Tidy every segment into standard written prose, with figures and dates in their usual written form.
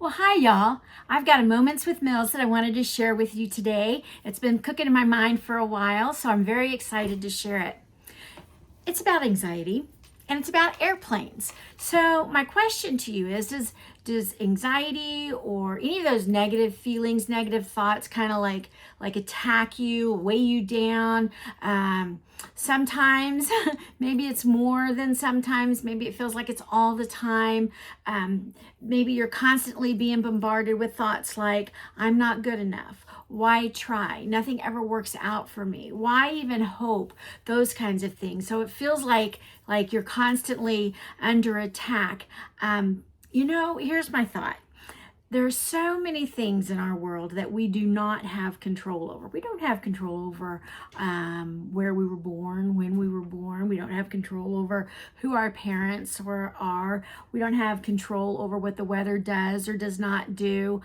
Well, hi, y'all. I've got a Moments with Mills that I wanted to share with you today. It's been cooking in my mind for a while, so I'm very excited to share it. It's about anxiety and it's about airplanes. So, my question to you is does anxiety or any of those negative feelings, negative thoughts kind of like attack you, weigh you down? Sometimes maybe it's more than sometimes, maybe it feels like it's all the time. Maybe you're constantly being bombarded with thoughts like, I'm not good enough. Why try? Nothing ever works out for me. Why even hope? Those kinds of things. So it feels like you're constantly under attack. Here's my thought. There's so many things in our world that we do not have control over. We don't have control over where we were born, when we were born. We don't have control over who our parents are. We don't have control over what the weather does or does not do.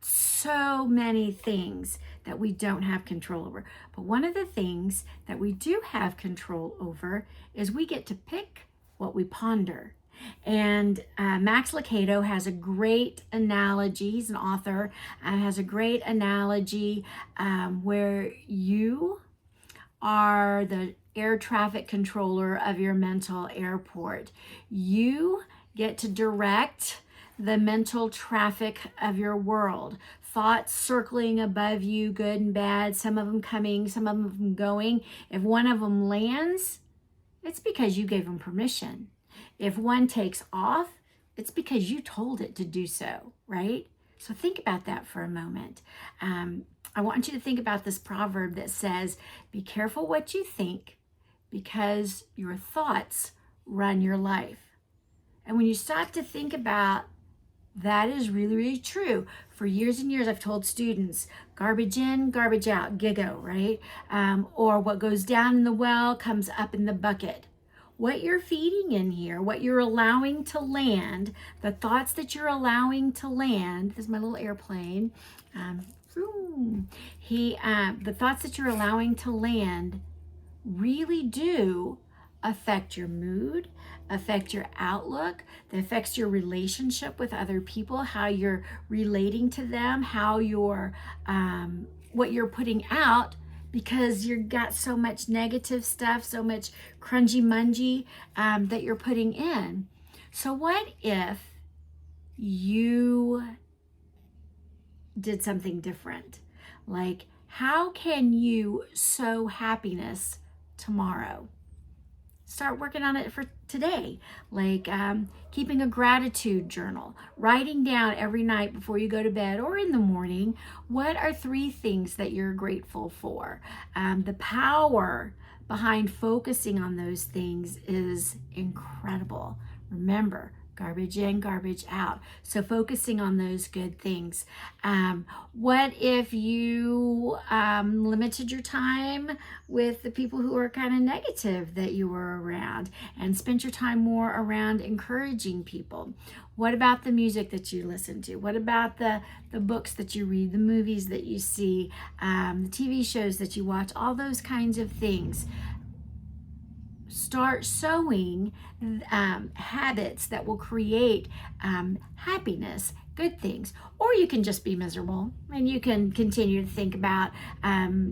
So many things that we don't have control over. But one of the things that we do have control over is we get to pick what we ponder. And Max Lucado has a great analogy. He's an author, has a great analogy where you are the air traffic controller of your mental airport. You get to direct the mental traffic of your world. Thoughts circling above you, good and bad, some of them coming, some of them going. If one of them lands, it's because you gave them permission. If one takes off, it's because you told it to do so, right? So think about that for a moment. I want you to think about this proverb that says, be careful what you think because your thoughts run your life. And when you start to think about that is really, really true. For years and years, I've told students, garbage in, garbage out, GIGO, right? Or what goes down in the well comes up in the bucket. What you're feeding in here, what you're allowing to land, the thoughts that you're allowing to land, this is my little airplane, the thoughts that you're allowing to land really do affect your mood, affect your outlook, that affects your relationship with other people, how you're relating to them, how you're, what you're putting out, because you've got so much negative stuff, so much crunchy mungy that you're putting in. So what if you did something different? Like, how can you sow happiness tomorrow? Start working on it for today, like keeping a gratitude journal, writing down every night before you go to bed or in the morning, what are 3 things that you're grateful for? The power behind focusing on those things is incredible. Remember, garbage in, garbage out. So focusing on those good things. What if you limited your time with the people who are kind of negative that you were around and spent your time more around encouraging people? What about the music that you listen to? What about the books that you read, the movies that you see, the TV shows that you watch, all those kinds of things? Start sowing habits that will create happiness, good things. Or you can just be miserable and you can continue to think about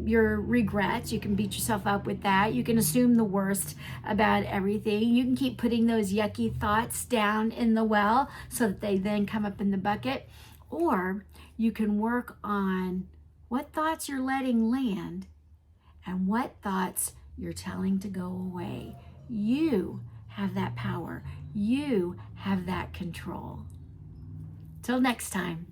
your regrets. You can beat yourself up with that. You can assume the worst about everything. You can keep putting those yucky thoughts down in the well so that they then come up in the bucket. Or you can work on what thoughts you're letting land and what thoughts you're telling to go away. You have that power. You have that control. Till next time.